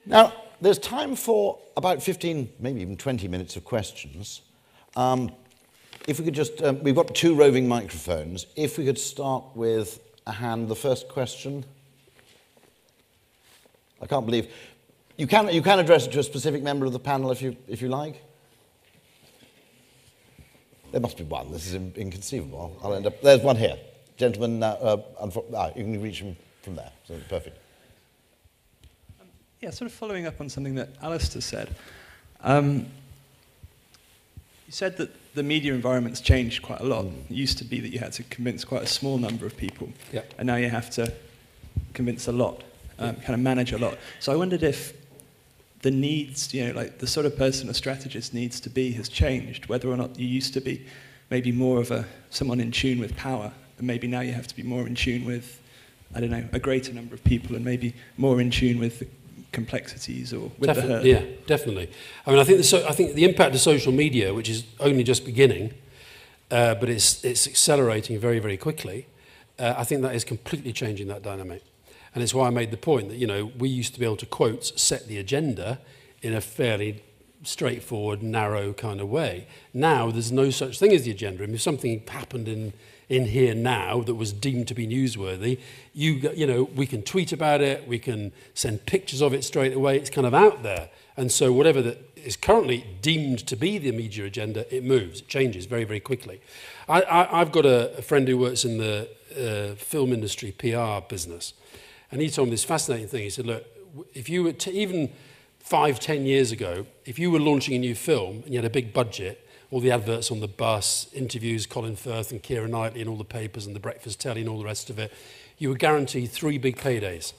Now, there's time for about 15, maybe even 20 minutes of questions. If we could just, we've got 2 roving microphones. If we could start with a hand, the first question. I can't believe, you can address it to a specific member of the panel if you like. There must be one, this is inconceivable. I'll end up, there's one here. Gentlemen, you can reach him from there, so perfect. Yeah, sort of following up on something that Alistair said. You said that the media environment's changed quite a lot. It used to be that you had to convince quite a small number of people, and now you have to convince a lot, kind of manage a lot. So I wondered if the needs, like the sort of person a strategist needs to be has changed, whether or not you used to be maybe more of someone in tune with power, and maybe now you have to be more in tune with, I don't know, a greater number of people, and maybe more in tune with the complexities or with the herd. Yeah, definitely. I mean, I think the impact of social media, which is only just beginning, but it's accelerating very, very quickly. I think that is completely changing that dynamic, and it's why I made the point that we used to be able to quotes set the agenda in a fairly straightforward, narrow kind of way. Now there's no such thing as the agenda. I mean, if something happened in here now that was deemed to be newsworthy, we can tweet about it, we can send pictures of it straight away, it's kind of out there. And so whatever that is currently deemed to be the media agenda, it moves, it changes very, very quickly. I've got a friend who works in the film industry PR business, and he told me this fascinating thing. He said, look, if you were even 5-10 years ago, if you were launching a new film and you had a big budget, all the adverts on the bus, interviews, Colin Firth and Keira Knightley and all the papers and the breakfast telly and all the rest of it, you were guaranteed 3 big paydays.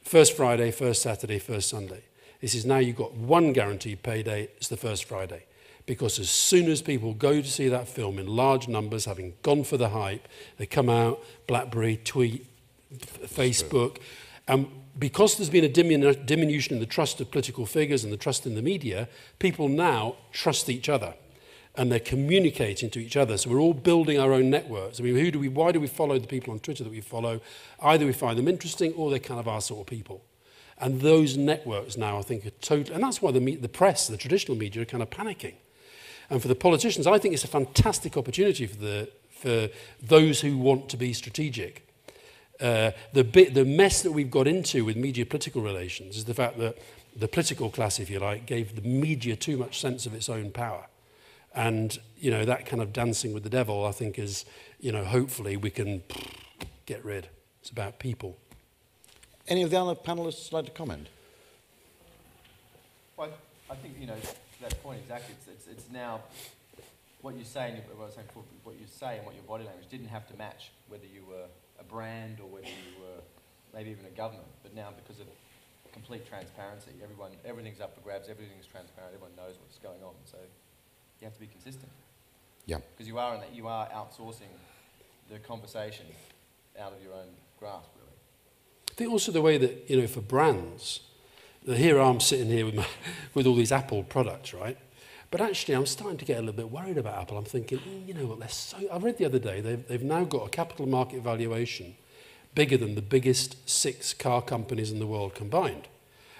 First Friday, first Saturday, first Sunday. This is now you've got one guaranteed payday, it's the first Friday. Because as soon as people go to see that film in large numbers, having gone for the hype, they come out, BlackBerry, tweet, Facebook, and because there's been a diminution in the trust of political figures and the trust in the media, people now trust each other. And they're communicating to each other. So we're all building our own networks. I mean, why do we follow the people on Twitter that we follow? Either we find them interesting or they're kind of our sort of people. And those networks now, I think, are total. And that's why the press, the traditional media, are kind of panicking. And for the politicians, I think it's a fantastic opportunity for those who want to be strategic. The mess that we've got into with media-political relations is the fact that the political class, if you like, gave the media too much sense of its own power. And, that kind of dancing with the devil, I think, is, hopefully we can get rid. It's about people. Any of the other panelists like to comment? Well, I think, to that point exactly, it's now what you say, and what I was saying before, what you say and what your body language didn't have to match, whether you were a brand or whether you were maybe even a government. But now, because of complete transparency, everything's up for grabs, everything's transparent, everyone knows what's going on. So you have to be consistent. Yeah. Because you are outsourcing the conversation out of your own grasp, really. I think also the way that, for brands, here I'm sitting here with all these Apple products, right? But actually I'm starting to get a little bit worried about Apple. I'm thinking, I read the other day, they've now got a capital market valuation bigger than the biggest 6 car companies in the world combined.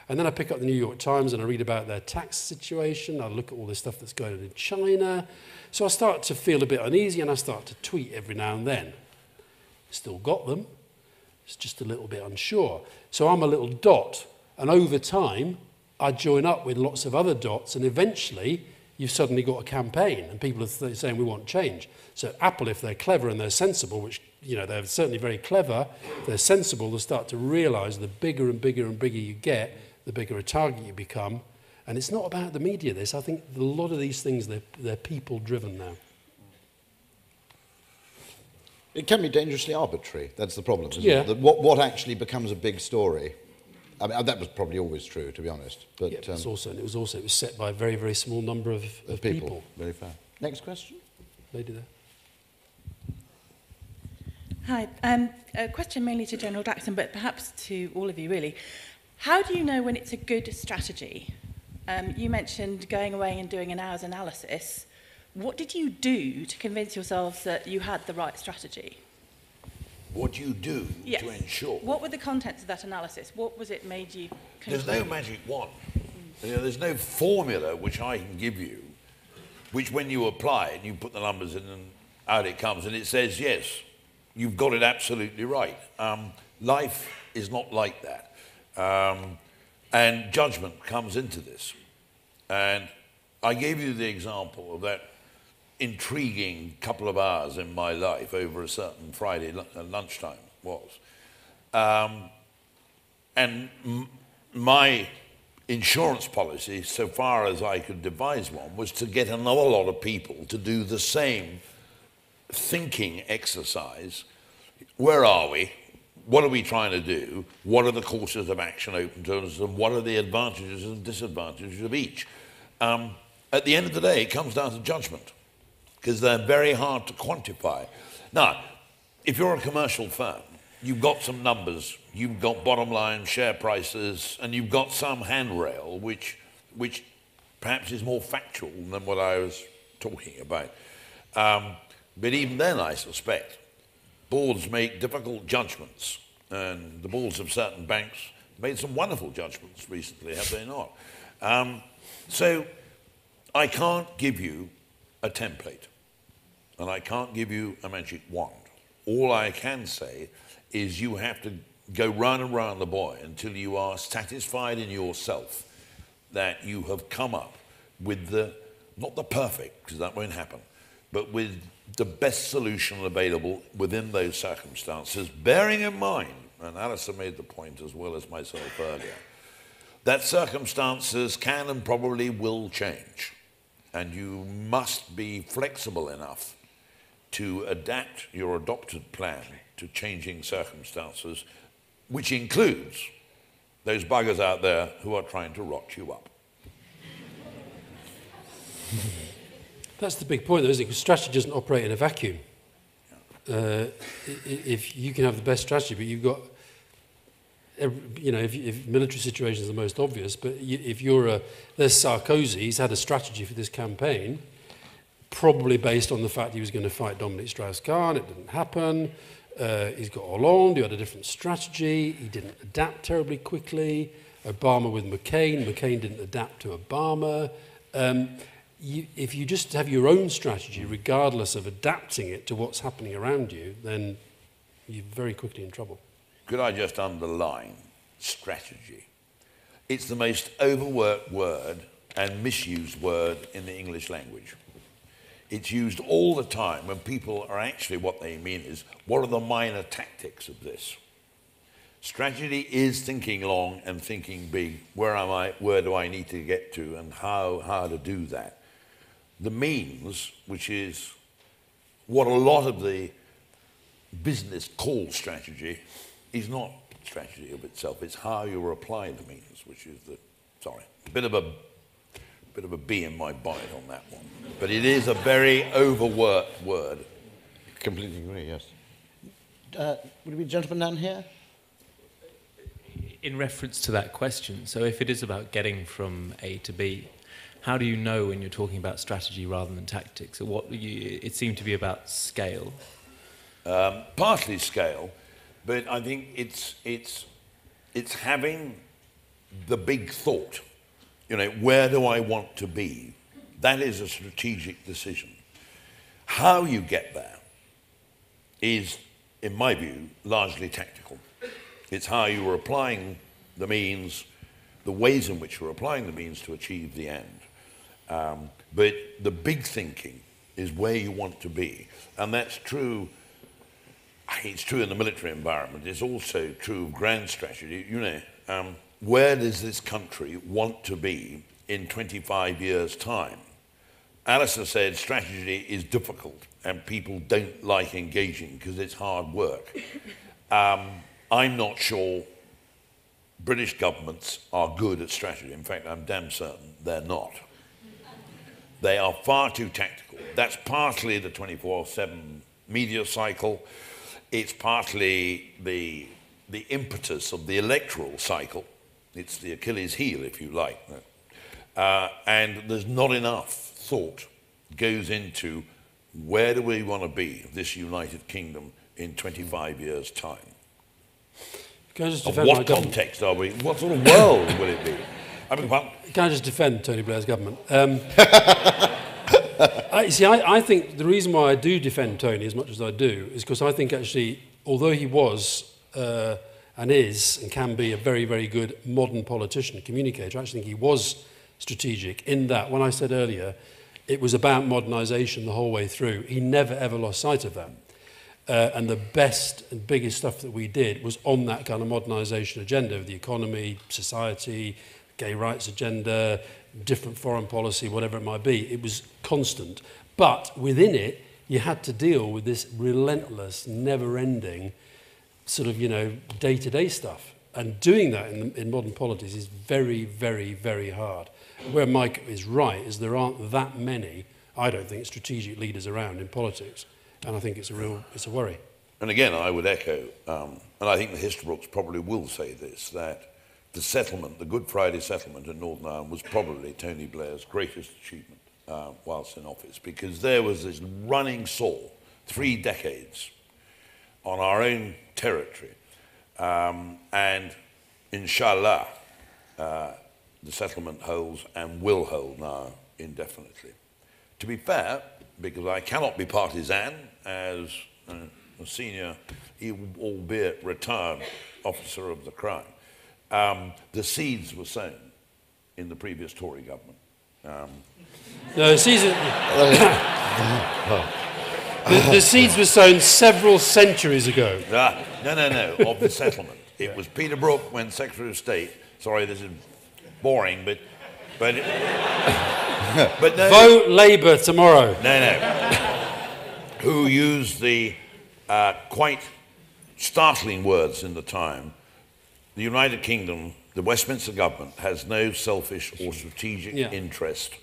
And then I pick up the New York Times and I read about their tax situation. I look at all this stuff that's going on in China. So I start to feel a bit uneasy and I start to tweet every now and then. Still got them. It's just a little bit unsure. So I'm a little dot. And over time, I join up with lots of other dots. And eventually, you've suddenly got a campaign. And people are saying, we want change. So Apple, if they're clever and they're sensible, which, they're certainly very clever, if they're sensible, they'll start to realise the bigger and bigger and bigger you get, the bigger a target you become. And it's not about the media, this. I think a lot of these things, they're people-driven now. It can be dangerously arbitrary. That's the problem, isn't it? That what actually becomes a big story. I mean, that was probably always true, to be honest. But it was set by a very, very small number of people. Very fair. Next question. Lady there. Hi. A question mainly to General Jackson, but perhaps to all of you, really. How do you know when it's a good strategy? You mentioned going away and doing an hour's analysis. What did you do to convince yourselves that you had the right strategy? what you do Yes. to ensure. What were the contents of that analysis? What was it made you conclude? There's no magic wand. You know, there's no formula which I can give you, which when you apply it, you put the numbers in and out it comes, and it says, yes, you've got it absolutely right. Life is not like that. And judgment comes into this. And I gave you the example of that intriguing couple of hours in my life over a certain Friday lunchtime was. And my insurance policy, so far as I could devise one, was to get another lot of people to do the same thinking exercise. Where are we? What are we trying to do? What are the courses of action open to us? And what are the advantages and disadvantages of each? At the end of the day, it comes down to judgment, because they're very hard to quantify. Now, if you're a commercial firm, you've got some numbers, you've got bottom line, share prices, and you've got some handrail which perhaps is more factual than what I was talking about. But even then, I suspect, boards make difficult judgments, and the boards of certain banks made some wonderful judgments recently, have they not? So I can't give you a template, and I can't give you a magic wand. All I can say is you have to go round and round the buoy until you are satisfied in yourself that you have come up with the, not the perfect, because that won't happen, but with the best solution available within those circumstances, bearing in mind, and Alistair made the point as well as myself earlier, that circumstances can and probably will change, and you must be flexible enough to adapt your adopted plan to changing circumstances, which includes those buggers out there who are trying to rot you up. That's the big point, though, isn't it? Because strategy doesn't operate in a vacuum. If you can have the best strategy, but you've got, you know, if military situation is the most obvious, but if you're there's Sarkozy, he's had a strategy for this campaign, probably based on the fact he was going to fight Dominic Strauss-Kahn. It didn't happen. He's got Hollande, who had a different strategy. He didn't adapt terribly quickly. Obama with McCain. McCain didn't adapt to Obama. If you just have your own strategy, regardless of adapting it to what's happening around you, then you're very quickly in trouble. Could I just underline strategy? It's the most overworked word and misused word in the English language. It's used all the time when people are actually, what they mean is, what are the minor tactics of this? Strategy is thinking long and thinking big. Where am I? Where do I need to get to? And how to do that? The means, which is what a lot of the business calls strategy, is not strategy of itself. It's how you apply the means, which is the, sorry, a bit of a bee in my bonnet on that one. But it is a very overworked word. Completely agree, yes. Would it be the gentleman down here? In reference to that question, so if it is about getting from A to B, how do you know when you're talking about strategy rather than tactics? Or it seemed to be about scale. Partly scale, but I think it's having the big thought. You know, where do I want to be? That is a strategic decision. How you get there is, in my view, largely tactical. It's how you are applying the means, the ways in which you're applying the means to achieve the end. But the big thinking is where you want to be. And that's true, it's true in the military environment. It's also true of grand strategy. You know, where does this country want to be in 25 years' time? Alistair said strategy is difficult and people don't like engaging because it's hard work. I'm not sure British governments are good at strategy. In fact, I'm damn certain they're not. They are far too tactical. That's partly the 24/7 media cycle. It's partly the impetus of the electoral cycle. It's the Achilles heel, if you like. And there's not enough thought goes into where do we want to be, this United Kingdom, in 25 years' time? Can I just And defend my what government? context are we? What sort of world will it be? I mean, well, Can I just defend Tony Blair's government? I think the reason why I do defend Tony as much as I do is because I think actually, although he was and is and can be a very, very good modern politician, communicator, I actually think he was strategic in that, when I said earlier, it was about modernisation the whole way through. He never, ever lost sight of that. And the best and biggest stuff that we did was on that kind of modernisation agenda of the economy, society, gay rights agenda, different foreign policy, whatever it might be. It was constant. But within it, you had to deal with this relentless, never-ending sort of, day-to-day stuff. And doing that in modern politics is very, very, very hard. Where Mike is right is there aren't that many, I don't think, strategic leaders around in politics. And I think it's a worry. and again, I would echo, and I think the history books probably will say this, that the settlement, the Good Friday settlement in Northern Ireland was probably Tony Blair's greatest achievement whilst in office, because there was this running sore, 3 decades on our own territory, and inshallah, the settlement holds and will hold now indefinitely. To be fair, because I cannot be partisan as a senior, albeit retired officer of the Crown, the seeds were sown in the previous Tory government. No, the seeds were sown several centuries ago. No, of the settlement. It was Peter Brooke when Secretary of State. Sorry, this is boring, but but no, Vote Labour tomorrow. No. Who used the quite startling words in the time? The United Kingdom, the Westminster government, has no selfish or strategic interest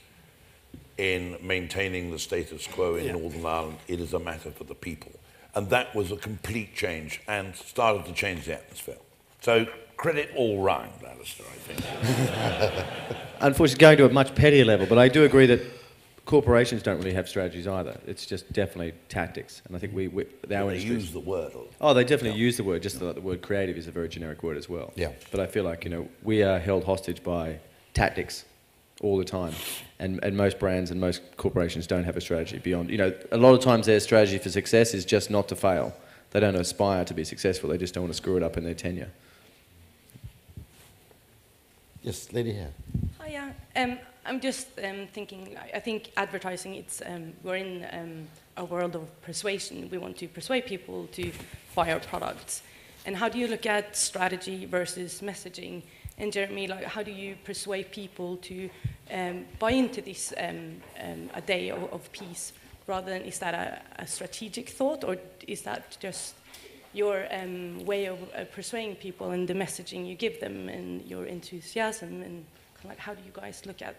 in maintaining the status quo in Northern Ireland. It is a matter for the people. And that was a complete change and started to change the atmosphere. So credit all round, Alistair, I think. Unfortunately, going to a much pettier level, but I do agree that corporations don't really have strategies either. It's just definitely tactics. And I think they use the word. Oh, they definitely use the word, just like the word creative is a very generic word as well. Yeah. But I feel like, we are held hostage by tactics all the time. And most brands and most corporations don't have a strategy beyond, a lot of times their strategy for success is just not to fail. They don't aspire to be successful. They just don't want to screw it up in their tenure. Yes, lady here. Hiya. I'm just thinking, I think advertising, we're in a world of persuasion. We want to persuade people to buy our products. And how do you look at strategy versus messaging? And Jeremy, how do you persuade people to buy into this a day of peace, rather than, is that a strategic thought, or is that just your way of persuading people and the messaging you give them and your enthusiasm, and how do you guys look at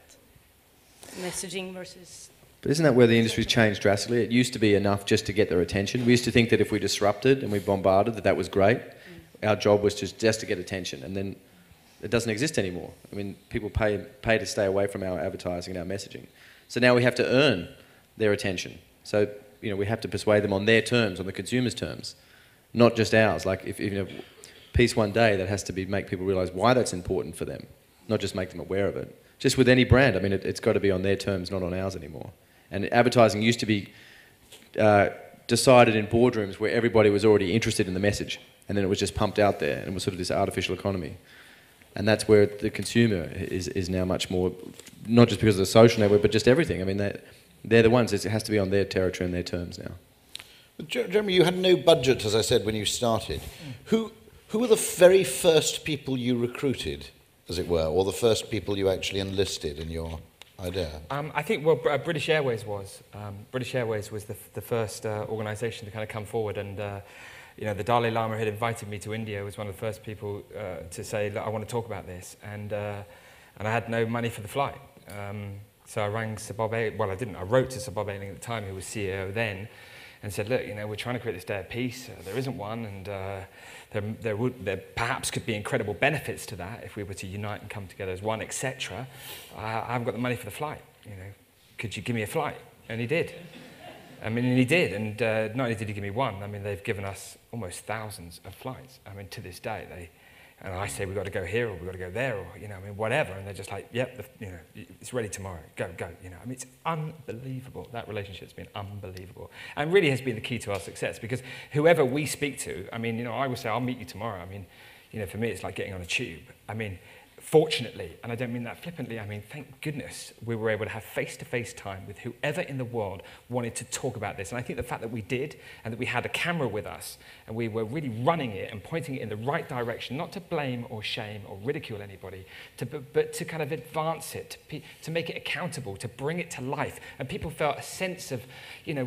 messaging versus... But isn't that where the industry's changed drastically? It used to be enough just to get their attention. We used to think that if we disrupted and we bombarded, that was great. Our job was just to get attention, and then it doesn't exist anymore. I mean, people pay to stay away from our advertising and our messaging. So now we have to earn their attention. So, we have to persuade them on their terms, on the consumer's terms, not just ours. Like, if Peace One Day, that has to make people realise why that's important for them, not just make them aware of it. Just with any brand, I mean, it's got to be on their terms, not on ours anymore. And advertising used to be decided in boardrooms where everybody was already interested in the message, and then it was just pumped out there, and it was sort of this artificial economy. And that's where the consumer is now much more, not just because of the social network, but just everything. I mean, they're the ones, it has to be on their territory and their terms now. But Jeremy, you had no budget, as I said, when you started. Who were the very first people you recruited, as it were, or the first people you actually enlisted in your idea? I think, British Airways was. British Airways was the first organisation to kind of come forward, and the Dalai Lama had invited me to India, was one of the first people to say, look, I want to talk about this, and I had no money for the flight. So I rang Sir Bob Ailing, well, I didn't, I wrote to Sir Bob Ailing at the time, who was CEO then, and said, look, we're trying to create this day of peace, there isn't one, and there perhaps could be incredible benefits to that if we were to unite and come together as one, etc. I haven't got the money for the flight, could you give me a flight? And he did. I mean, and he did, and not only did he give me one, I mean, they've given us almost thousands of flights. I mean, to this day, and I say, we've got to go here, or we've got to go there, or, I mean, whatever, and they're just like, yep, it's ready tomorrow, go, I mean, it's unbelievable. That relationship's been unbelievable, and really has been the key to our success, because whoever we speak to, I mean, I will say, I'll meet you tomorrow. I mean, for me, it's like getting on a tube. I mean, fortunately, and I don't mean that flippantly, I mean, thank goodness we were able to have face-to-face time with whoever in the world wanted to talk about this. And I think the fact that we did, and that we had a camera with us, and we were really running it and pointing it in the right direction, not to blame or shame or ridicule anybody, but to kind of advance it, to make it accountable, to bring it to life. And people felt a sense of,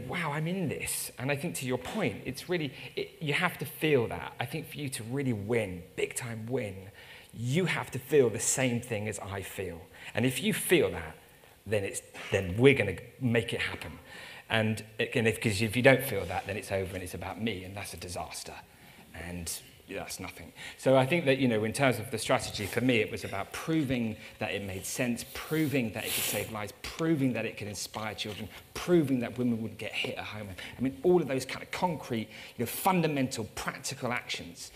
wow, I'm in this. And I think to your point, it's really, you have to feel that. I think for you to really win, big-time win, you have to feel the same thing as I feel. And if you feel that, then we're going to make it happen. And because if you don't feel that, then it's over and it's about me, and that's a disaster. And that's nothing. So I think that, in terms of the strategy, for me, it was about proving that it made sense, proving that it could save lives, proving that it could inspire children, proving that women wouldn't get hit at home. I mean, all of those kind of concrete, fundamental, practical actions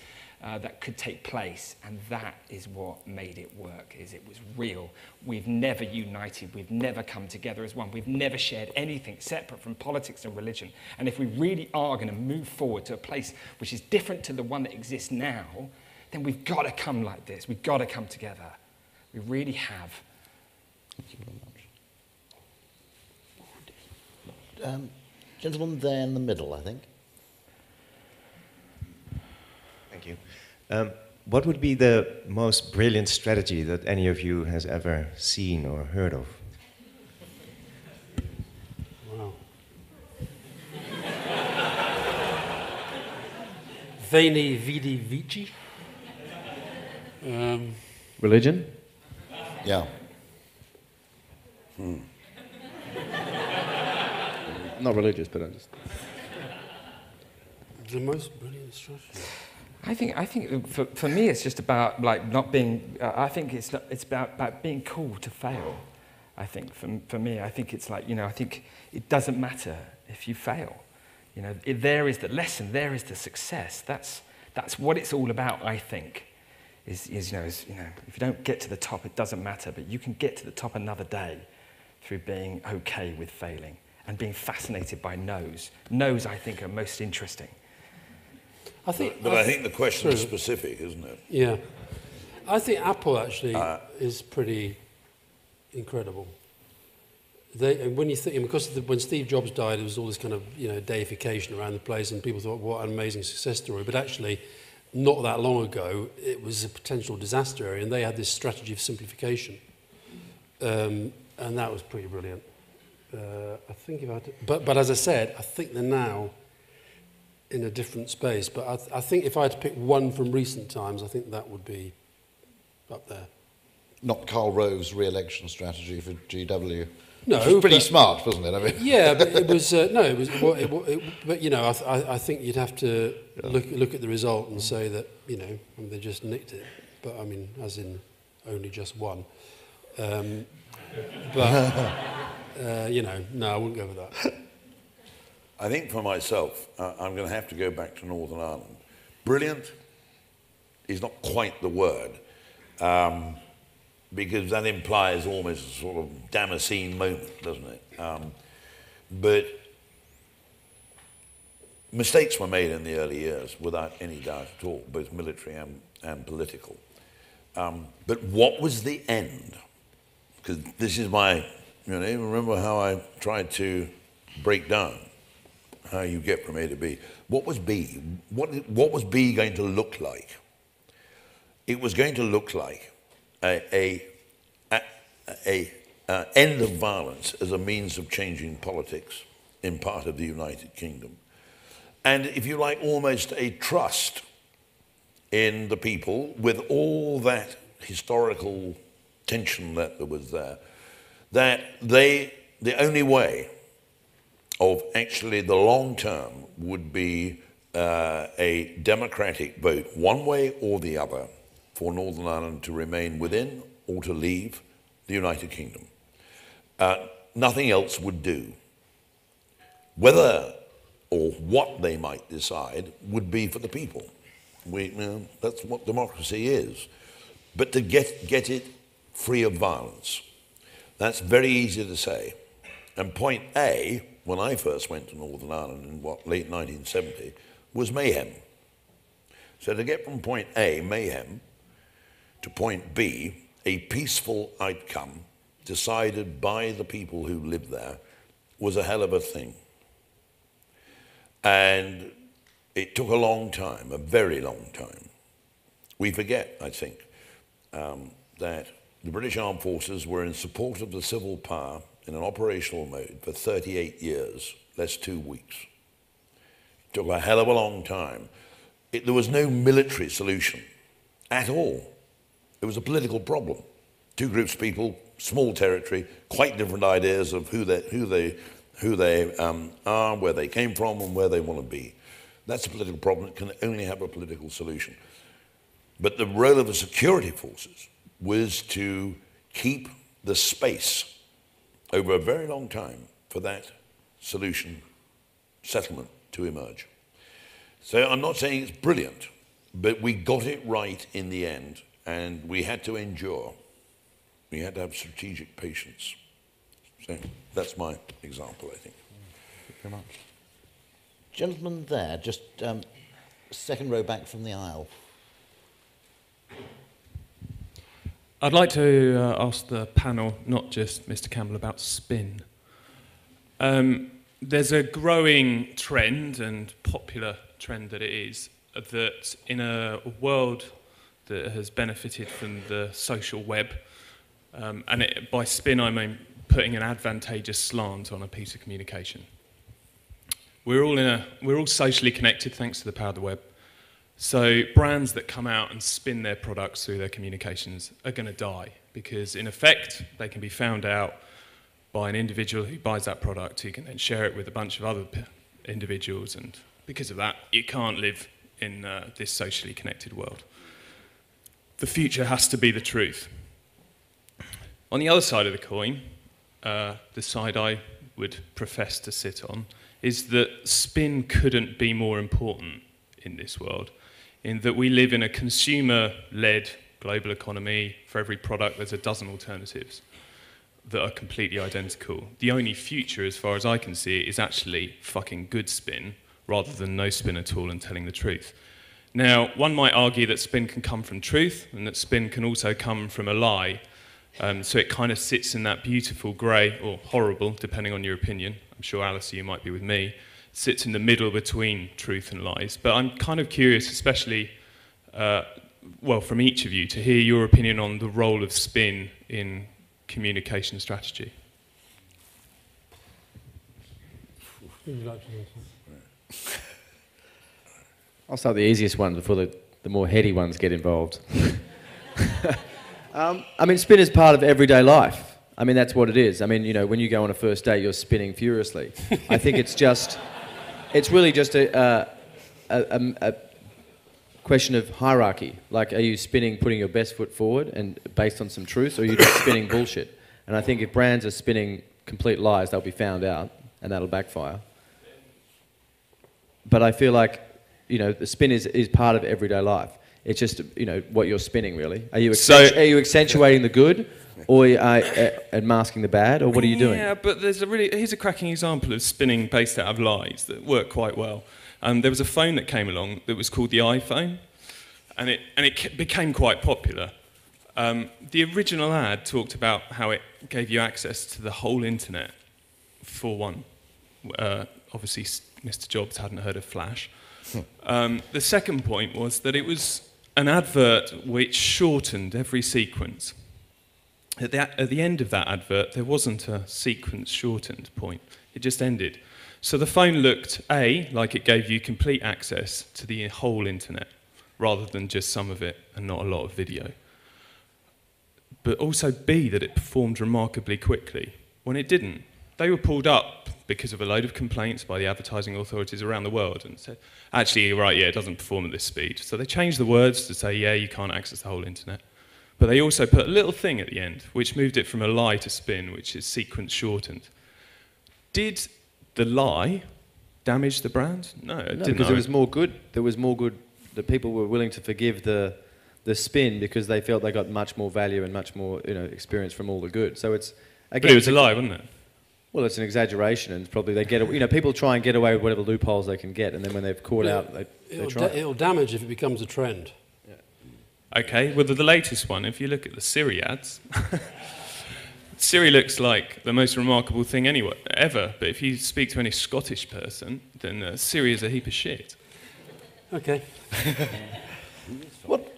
that could take place, and that is what made it work, is it was real. We've never united, we've never come together as one, we've never shared anything separate from politics and religion. And if we really are going to move forward to a place which is different to the one that exists now, then we've got to come like this, we've got to come together. We really have. Thank you very much. Gentleman there in the middle, I think. Thank you. What would be the most brilliant strategy that any of you has ever seen or heard of? Wow. Veni, vidi, vici. Religion? Yeah. Not religious, but I just... The most brilliant strategy. I think for me it's just about not being. I think it's about being cool to fail. I think for me, I think it's I think it doesn't matter if you fail. There is the lesson, there is the success. That's what it's all about. I think is if you don't get to the top, it doesn't matter. But you can get to the top another day through being okay with failing and being fascinated by no's. No's, I think, are most interesting. I think the question is specific, isn't it? Yeah. I think Apple actually is pretty incredible. When you think, because when Steve Jobs died, there was all this kind of deification around the place, and people thought, what an amazing success story. But actually, not that long ago, it was a potential disaster area, and they had this strategy of simplification, and that was pretty brilliant. I think but as I said, I think they're now in a different space. But I think if I had to pick one from recent times, I think that would be up there. Not Karl Rove's re-election strategy for GW. No, it was pretty smart, wasn't it? I mean, yeah, but it was but I think you'd have to look at the result and say that they just nicked it. But I mean, as in only just one. But no, I wouldn't go with that. I think for myself, I'm going to have to go back to Northern Ireland. Brilliant is not quite the word, because that implies almost a sort of Damascene moment, doesn't it? But mistakes were made in the early years, without any doubt at all, both military and political. But what was the end? Because this is my, remember how I tried to break down how you get from A to B. What was B? What was B going to look like? It was going to look like a end of violence as a means of changing politics in part of the United Kingdom. And if you like, almost a trust in the people with all that historical tension that was there, that the only way of actually the long term would be a democratic vote, one way or the other, for Northern Ireland to remain within or to leave the United Kingdom. Nothing else would do. Whether or what they might decide would be for the people. That's what democracy is. But to get it free of violence, that's very easy to say. And point A, when I first went to Northern Ireland in late 1970, was mayhem. So to get from point A, mayhem, to point B, a peaceful outcome decided by the people who lived there, was a hell of a thing. And it took a long time, a very long time. We forget, I think, that the British Armed Forces were in support of the civil power in an operational mode for 38 years, less 2 weeks. It took a hell of a long time. There was no military solution at all. It was a political problem. Two groups of people, small territory, quite different ideas of who they are, where they came from, and where they want to be. That's a political problem. It can only have a political solution. But the role of the security forces was to keep the space over a very long time for that solution, settlement to emerge. So I'm not saying it's brilliant, but we got it right in the end, and we had to endure. We had to have strategic patience. So that's my example, I think. Thank you very much. Gentleman there, just second row back from the aisle. I'd like to ask the panel, not just Mr. Campbell, about spin. There's a growing trend, and popular trend that it is, that in a world that has benefited from the social web, and by spin I mean putting an advantageous slant on a piece of communication. We're all socially connected thanks to the power of the web. So brands that come out and spin their products through their communications are going to die, because in effect they can be found out by an individual who buys that product, who can then share it with a bunch of other individuals, and because of that you can't live in this socially connected world. The future has to be the truth. On the other side of the coin, the side I would profess to sit on, is that spin couldn't be more important in this world, in that we live in a consumer-led global economy. For every product there's a dozen alternatives that are completely identical. The only future, as far as I can see it, is actually fucking good spin rather than no spin at all and telling the truth. Now, one might argue that spin can come from truth and that spin can also come from a lie. So it kind of sits in that beautiful grey, or horrible, depending on your opinion. I'm sure, Alice, you might be with me. Sits in the middle between truth and lies. But I'm kind of curious, especially, from each of you, to hear your opinion on the role of spin in communication strategy. I'll start the easiest one before the more heady ones get involved. I mean, spin is part of everyday life. I mean, that's what it is. I mean, you know, when you go on a first date, you're spinning furiously. I think it's really just a question of hierarchy. Like, are you spinning, putting your best foot forward and based on some truth, or are you just spinning bullshit? And I think if brands are spinning complete lies, they'll be found out, and that'll backfire. But I feel like, you know, the spin is part of everyday life. It's just, you know, what you're spinning, really. Are you accentuating the good, or and masking the bad, or what are you doing? Yeah, but here's a cracking example of spinning based out of lies that work quite well. There was a phone that came along that was called the iPhone, and it became quite popular. The original ad talked about how it gave you access to the whole internet for one. Obviously, Mr. Jobs hadn't heard of Flash. The second point was that it was an advert which shortened every sequence. At the end of that advert, there wasn't a sequence shortened point. It just ended. So the phone looked, A, like it gave you complete access to the whole internet, rather than just some of it and not a lot of video. But also B, that it performed remarkably quickly, when it didn't. They were pulled up because of a load of complaints by the advertising authorities around the world and said, actually, you're right, yeah, it doesn't perform at this speed. So they changed the words to say, yeah, you can't access the whole internet. But they also put a little thing at the end, which moved it from a lie to spin, which is sequence shortened. Did the lie damage the brand? No, it didn't. Because there was more good. There was more good that people were willing to forgive the spin because they felt they got much more value and much more experience from all the good. So it's again. But it was a lie, wasn't it? Well, it's an exaggeration, and probably they get people try and get away with whatever loopholes they can get, and then when they've caught out, they try. It'll damage if it becomes a trend. Okay, well, the latest one, if you look at the Siri ads, Siri looks like the most remarkable thing ever, but if you speak to any Scottish person, then Siri is a heap of shit. Okay. What?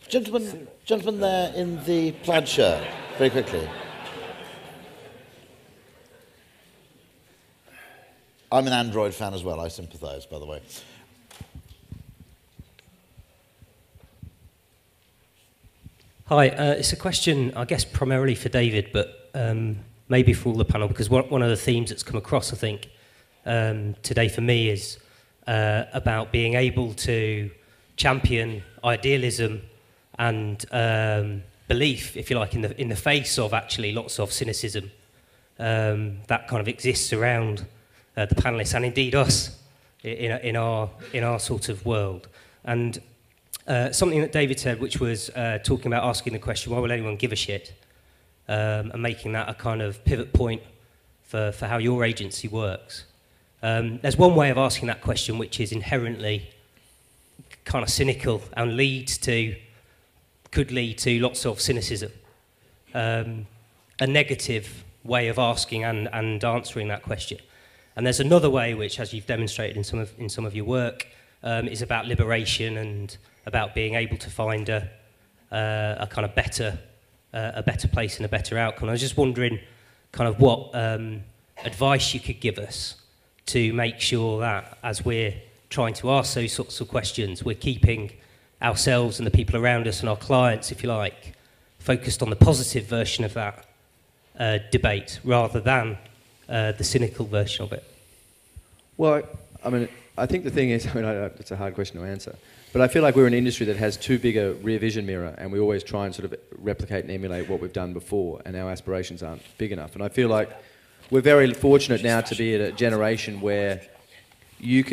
Gentleman there in the plaid shirt, very quickly. I'm an Android fan as well, I sympathise, by the way. Hi, it's a question, I guess, primarily for David, but maybe for all the panel, because one of the themes that's come across, I think, today for me is about being able to champion idealism and belief, if you like, in the face of actually lots of cynicism that kind of exists around the panellists and indeed us in our sort of world. And something that David said, which was talking about asking the question, why will anyone give a shit? And making that a kind of pivot point for how your agency works. There's one way of asking that question which is inherently kind of cynical and could lead to lots of cynicism. A negative way of asking and answering that question. And there's another way which, as you've demonstrated in some of your work, is about liberation and about being able to find a kind of better place and a better outcome. I was just wondering kind of what advice you could give us to make sure that as we're trying to ask those sorts of questions, we're keeping ourselves and the people around us and our clients, if you like, focused on the positive version of that debate rather than the cynical version of it. Well, I mean, I think the thing is, it's a hard question to answer, but I feel like we're an industry that has too big a rear vision mirror, and we always try and sort of replicate and emulate what we've done before, and our aspirations aren't big enough. And I feel like we're very fortunate now to be at a generation where we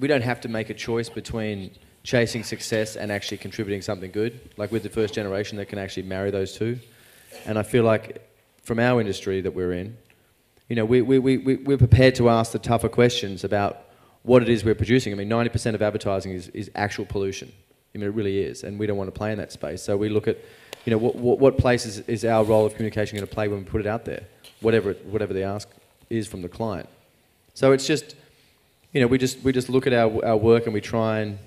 don't have to make a choice between chasing success and actually contributing something good. Like with the first generation that can actually marry those two. And I feel like from our industry that we're in, we're prepared to ask the tougher questions about what it is we're producing. I mean, 90% of advertising is actual pollution. I mean, it really is, and we don't want to play in that space. So we look at, what place is our role of communication going to play when we put it out there, whatever the ask is from the client. So it's just, we just look at our work and we try and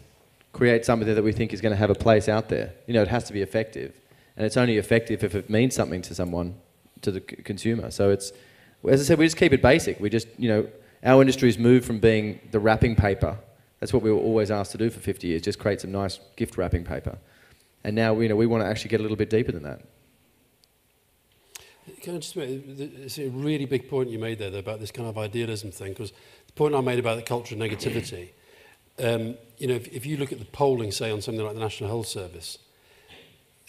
create something that we think is going to have a place out there. It has to be effective, and it's only effective if it means something to someone, to the consumer. So it's, as I said, we just keep it basic. We just, our industry's moved from being the wrapping paper. That's what we were always asked to do for 50 years, just create some nice gift wrapping paper. And now, we want to actually get a little bit deeper than that. Can I just make, it's a really big point you made there though, about this kind of idealism thing, because the point I made about the culture of negativity, if you look at the polling, say, on something like the National Health Service,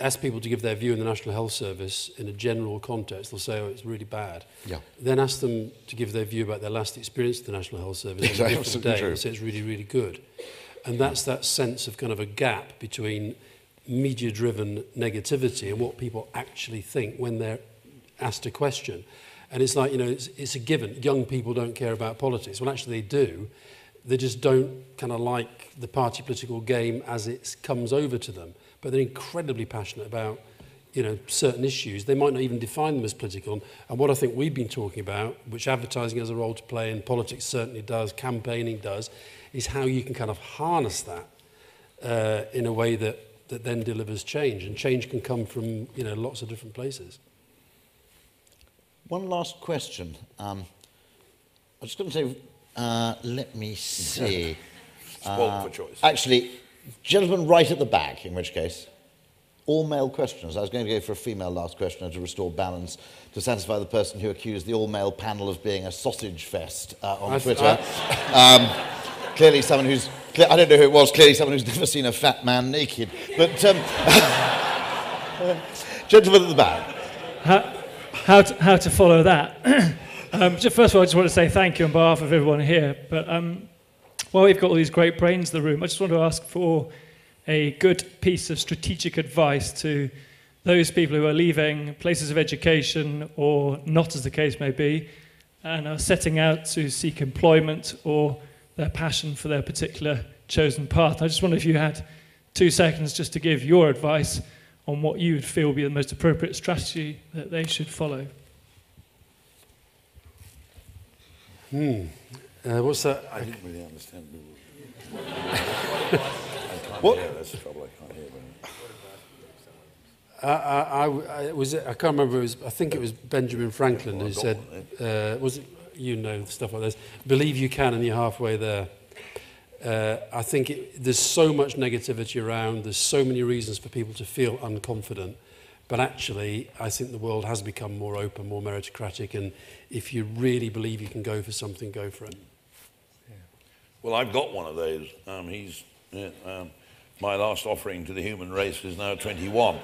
ask people to give their view in the National Health Service in a general context, they'll say, oh, it's really bad. Yeah. Then ask them to give their view about their last experience at the National Health Service on a different day, and say it's really, really good. And that's that sense of kind of a gap between media-driven negativity and what people actually think when they're asked a question. And it's like, it's a given. Young people don't care about politics. Well, actually they do. They just don't kind of like the party political game as it comes over to them. But they're incredibly passionate about, certain issues. They might not even define them as political. And what I think we've been talking about, which advertising has a role to play and politics certainly does, campaigning does, is how you can kind of harness that in a way that then delivers change. And change can come from, lots of different places. One last question. I was just going to say, let me see. Spoiled for choice. Actually, gentleman right at the back, in which case, all male questioners. I was going to go for a female last questioner to restore balance, to satisfy the person who accused the all-male panel of being a sausage fest on Twitter. Clearly someone who's, I don't know who it was, clearly someone who's never seen a fat man naked. But, gentleman at the back. How to follow that? Just first of all, I just want to say thank you on behalf of everyone here. But while we've got all these great brains in the room, I just want to ask for a good piece of strategic advice to those people who are leaving places of education, or not as the case may be, and are setting out to seek employment or their passion for their particular chosen path. I just wonder if you had 2 seconds just to give your advice on what you would feel would be the most appropriate strategy that they should follow. What's that? I didn't really understand. What? That's the trouble. I can't hear them. I can't remember. I think it was Benjamin Franklin who said, "Was it you know stuff like this? Believe you can, and you're halfway there." I think there's so much negativity around. There's so many reasons for people to feel unconfident, but actually, I think the world has become more open, more meritocratic, and if you really believe you can go for something, go for it. Yeah. Well, I've got one of those. My last offering to the human race is now 21.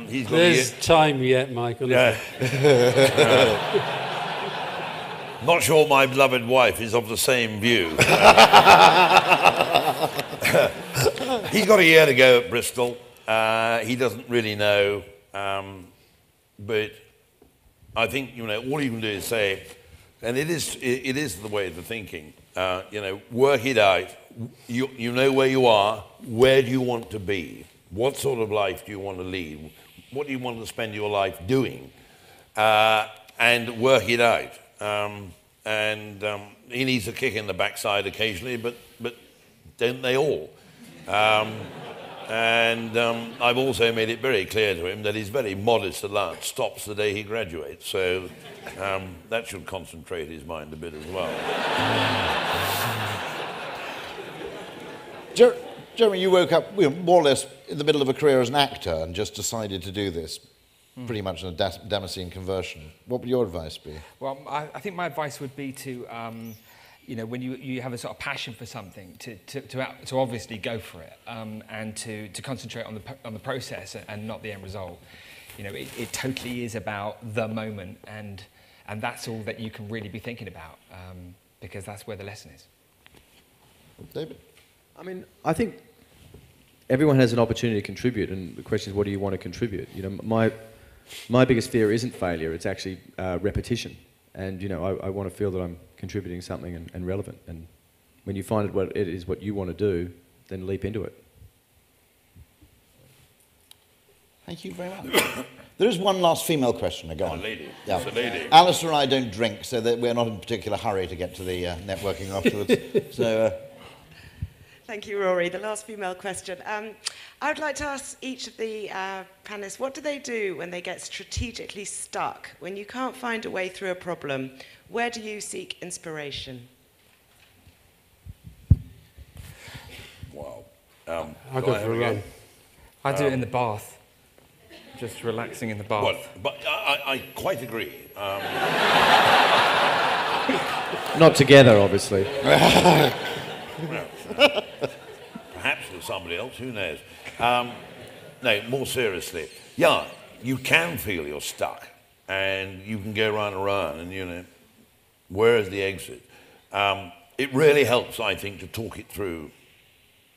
He's got There's time yet, Michael. Yeah. Not sure my beloved wife is of the same view. He's got a year to go at Bristol. He doesn't really know. But I think, all you can do is say, and it is the way of the thinking, work it out. You know where you are. Where do you want to be? What sort of life do you want to lead? What do you want to spend your life doing? And work it out. He needs a kick in the backside occasionally, but don't they all? I've also made it very clear to him that his very modest allowance stops the day he graduates. So that should concentrate his mind a bit as well. Jeremy, you woke up more or less in the middle of a career as an actor and just decided to do this, pretty much in a Damascene conversion. What would your advice be? Well, I think my advice would be to, when you have a sort of passion for something, to obviously go for it, and to concentrate on the process and not the end result. It totally is about the moment, and that's all that you can really be thinking about, because that's where the lesson is. David? I think everyone has an opportunity to contribute, and the question is, what do you want to contribute? My biggest fear isn't failure, it's actually repetition. And, I want to feel that I'm contributing something and relevant. And when you find it is what you want to do, then leap into it. Thank you very much. There is one last female question. Go on. Lady. Yeah. It's a lady. Alistair and I don't drink, so that we're not in a particular hurry to get to the networking afterwards. So... Thank you, Rory. The last female question. I would like to ask each of the panelists, what do they do when they get strategically stuck? When you can't find a way through a problem, where do you seek inspiration? Wow. I'll go for a run. I do it in the bath. Just relaxing in the bath. Well, but I quite agree. Not together, obviously. Perhaps with somebody else, who knows? No, more seriously. Yeah, you can feel you're stuck, and you can go round and round, and, where is the exit? It really helps, I think, to talk it through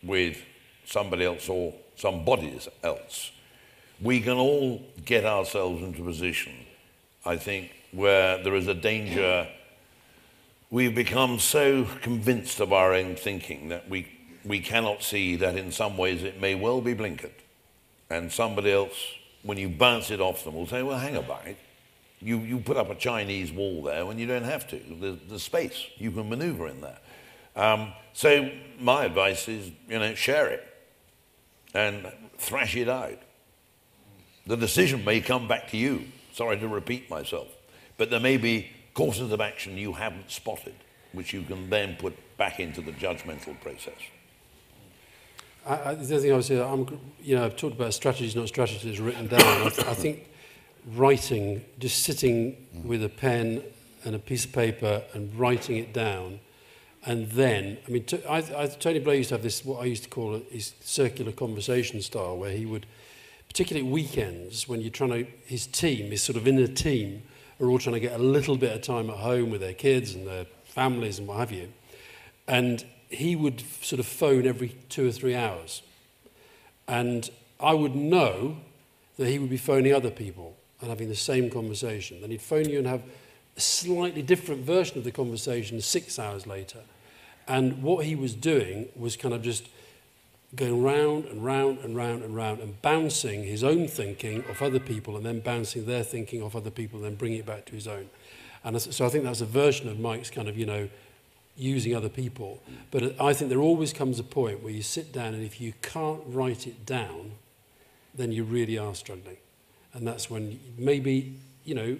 with somebody else or somebody else. We can all get ourselves into a position, I think, where there is a danger. We've become so convinced of our own thinking that we cannot see that in some ways it may well be blinkered. And somebody else, when you bounce it off them, will say, well, hang about it. You put up a Chinese wall there when you don't have to. There's space. You can maneuver in there. So my advice is, share it and thrash it out. The decision may come back to you. Sorry to repeat myself. But there may be courses of action you haven't spotted, which you can then put back into the judgmental process. The other thing I would say, I've talked about strategies, not strategies written down. I think writing, just sitting with a pen and a piece of paper and writing it down, and then, Tony Blair used to have this, what I used to call his circular conversation style, where he would particularly at weekends when you're trying to, his team, his sort of inner team, are all trying to get a little bit of time at home with their kids and their families and what have you. And he would sort of phone every 2 or 3 hours. And I would know that he would be phoning other people and having the same conversation. Then he'd phone you and have a slightly different version of the conversation 6 hours later. And what he was doing was kind of just going round and round and round and round and bouncing his own thinking off other people and then bouncing their thinking off other people and then bringing it back to his own. And so I think that's a version of Mike's kind of, using other people. But I think there always comes a point where you sit down and if you can't write it down, then you really are struggling. And that's when maybe, you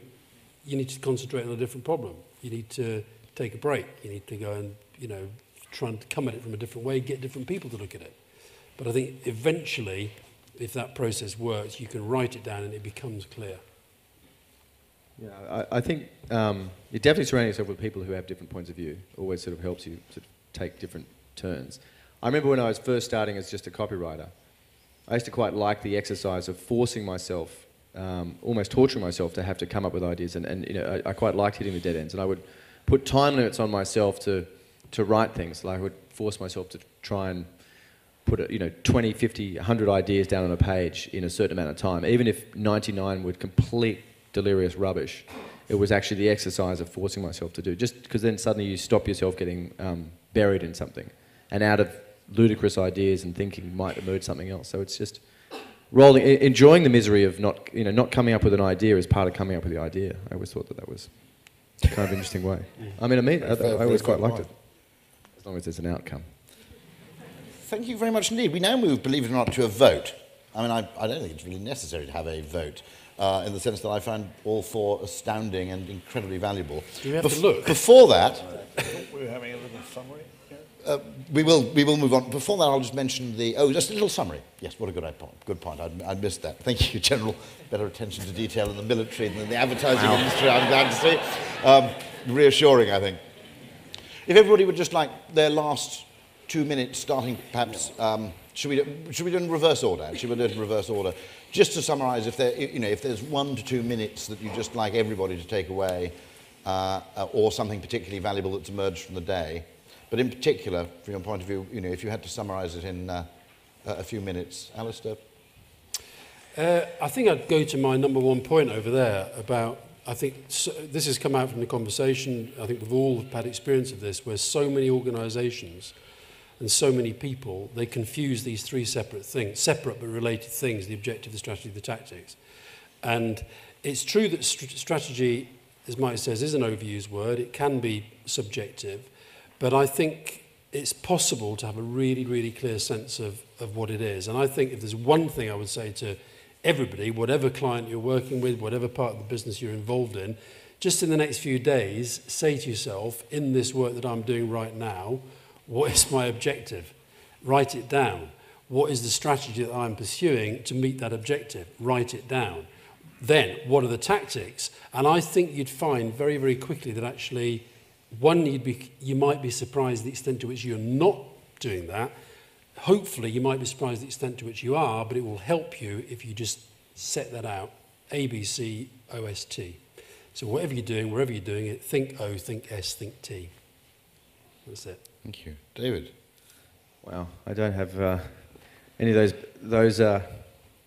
need to concentrate on a different problem. You need to take a break. You need to go and, try and come at it from a different way, get different people to look at it. But I think eventually, if that process works, you can write it down and it becomes clear. Yeah, I think you definitely surrounding yourself with people who have different points of view always sort of helps you to take different turns. I remember when I was first starting as just a copywriter, I used to quite like the exercise of forcing myself, almost torturing myself to have to come up with ideas, and I quite liked hitting the dead ends, and I would put time limits on myself to write things. Like I would force myself to try and put 20, 50, 100 ideas down on a page in a certain amount of time. Even if 99 were complete delirious rubbish, it was actually the exercise of forcing myself to do. Just because then suddenly you stop yourself getting buried in something. And out of ludicrous ideas and thinking might emerge something else. So it's just enjoying the misery of not coming up with an idea as part of coming up with the idea. I always thought that was kind of an interesting way. I always quite liked it. As long as there's an outcome. Thank you very much indeed. We now move, believe it or not, to a vote. I don't think it's really necessary to have a vote, in the sense that I found all four astounding and incredibly valuable. Do we have to look? Before that... We're having a little summary. We will move on. Before that, I'll just mention just a little summary. Yes, what a good point. I missed that. Thank you, General. Better attention to detail in the military than in the advertising industry, I'm glad to see. Reassuring, I think. If everybody would just like their last 2 minutes, starting perhaps, should we do it in reverse order? Should we do it in reverse order? Just to summarise, if there's 1 to 2 minutes that you'd just like everybody to take away, or something particularly valuable that's emerged from the day. But in particular, from your point of view, if you had to summarise it in a few minutes. Alistair? I think I'd go to my number one point over there about, this has come out from the conversation, I think we've all had experience of this, where so many organisations and so many people, they confuse these three separate things, separate but related things, the objective, the strategy, the tactics. And it's true that strategy, as Mike says, is an overused word. It can be subjective. But I think it's possible to have a really, really clear sense of what it is. And I think if there's one thing I would say to everybody, whatever client you're working with, whatever part of the business you're involved in, just in the next few days, say to yourself, in this work that I'm doing right now, what is my objective? Write it down. What is the strategy that I'm pursuing to meet that objective? Write it down. Then, what are the tactics? And I think you'd find very, very quickly that actually, one, you might be surprised the extent to which you're not doing that. Hopefully, you might be surprised the extent to which you are, but it will help you if you just set that out. A, B, C, O, S, T. So whatever you're doing, wherever you're doing it, think O, think S, think T. That's it. Thank you. David? Wow, I don't have any of those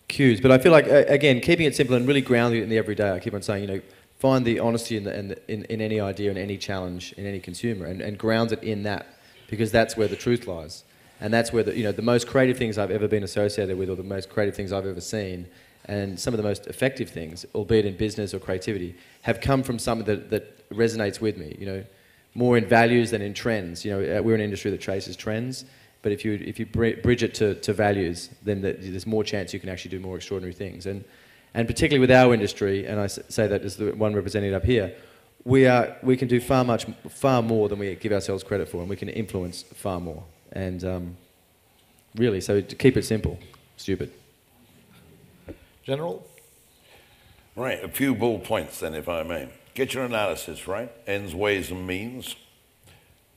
cues, but I feel like, again, keeping it simple and really grounding it in the everyday. I keep on saying, find the honesty in any idea, in any challenge, in any consumer, and ground it in that, because that's where the truth lies. And that's where the most creative things I've ever been associated with, or the most creative things I've ever seen, and some of the most effective things, albeit in business or creativity, have come from something that resonates with me. More in values than in trends. We're an industry that chases trends, but if you bridge it to values, then there's more chance you can actually do more extraordinary things. And particularly with our industry, and I say that as the one represented up here, we can do far more than we give ourselves credit for, and we can influence far more. And really, so to keep it simple, stupid. General? Right, a few bullet points then, if I may. Get your analysis right, ends, ways and means.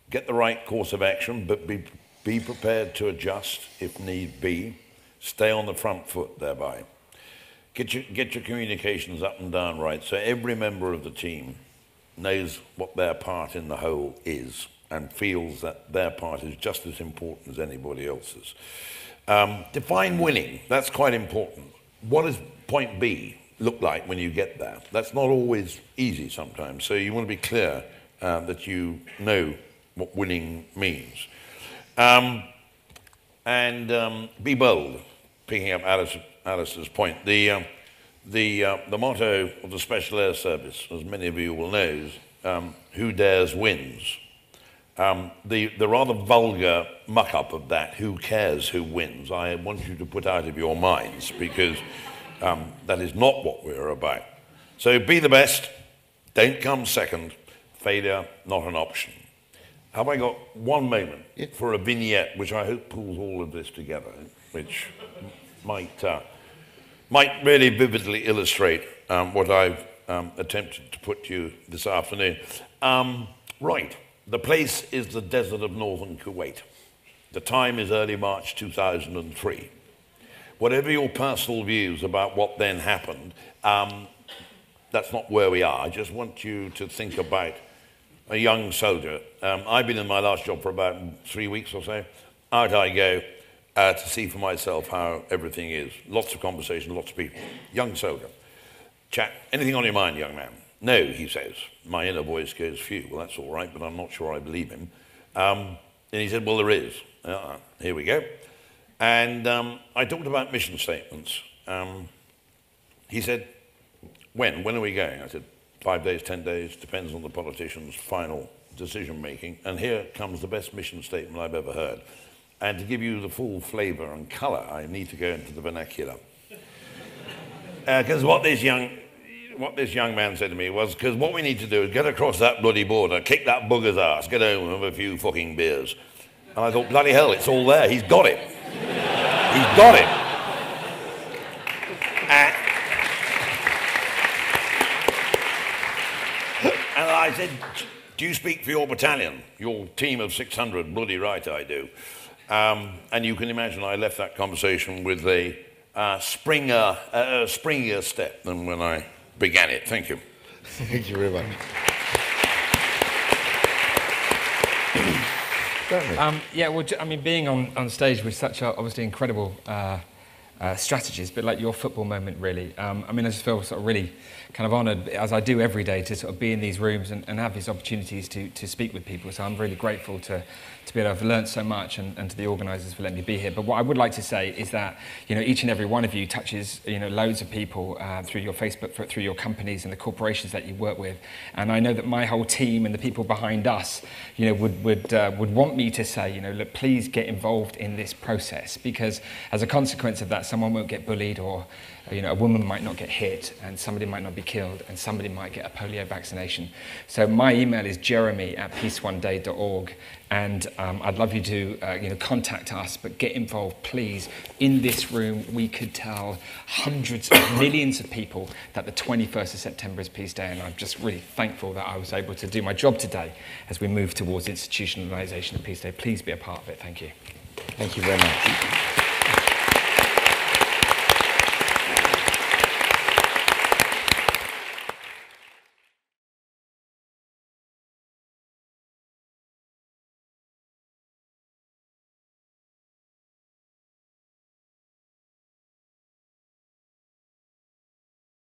Get the right course of action, but be prepared to adjust if need be. Stay on the front foot thereby. get your communications up and down right, so every member of the team knows what their part in the whole is and feels that their part is just as important as anybody else's. Define winning. That's quite important. What does point B look like when you get there? That's not always easy sometimes, so you want to be clear that you know what winning means. Be bold, picking up Alice's point. The motto of the Special Air Service, as many of you will know, is who dares wins. The rather vulgar muck-up of that, who cares who wins, I want you to put out of your minds, because that is not what we're about. So be the best, don't come second, failure not an option. Have I got one moment for a vignette which I hope pulls all of this together, which might really vividly illustrate what I've attempted to put to you this afternoon. Right, the place is the desert of northern Kuwait. The time is early March 2003. Whatever your personal views about what then happened, that's not where we are. I just want you to think about a young soldier. I've been in my last job for about 3 weeks or so. Out I go to see for myself how everything is. Lots of conversation, lots of people. Young soldier. Chat. Anything on your mind, young man? No, he says. My inner voice goes, phew, well, that's all right, but I'm not sure I believe him. And he said, well, there is. Here we go. And I talked about mission statements. He said, when are we going? I said, 5 days, 10 days, depends on the politician's final decision-making. And here comes the best mission statement I've ever heard. And to give you the full flavour and colour, I need to go into the vernacular. Because what this young man said to me was, because what we need to do is get across that bloody border, kick that bugger's ass, get home and have a few fucking beers. And I thought, bloody hell, it's all there. He's got it. He's got it. And I said, do you speak for your battalion, your team of 600? Bloody right I do. And you can imagine I left that conversation with a springier step than when I began it. Thank you. Thank you very much. Yeah, well, I mean, being on stage with such obviously incredible strategies, but like your football moment, really. I mean, I just feel sort of really kind of honoured, as I do every day, to sort of be in these rooms and have these opportunities to speak with people. So I'm really grateful to be able to have learned so much, and to the organisers for letting me be here. But what I would like to say is that, you know, each and every one of you touches, you know, loads of people through your Facebook, through your companies and the corporations that you work with. And I know that my whole team and the people behind us, you know, would want me to say, you know, look, please get involved in this process, because as a consequence of that, someone won't get bullied, or, you know, a woman might not get hit, and somebody might not be killed, and somebody might get a polio vaccination. So my email is jeremy@peaceoneday.org, and I'd love you to you know, contact us, but get involved, please. In this room, we could tell hundreds of millions of people that the 21st of September is Peace Day, and I'm just really thankful that I was able to do my job today as we move towards institutionalisation of Peace Day. Please be a part of it. Thank you. Thank you very much.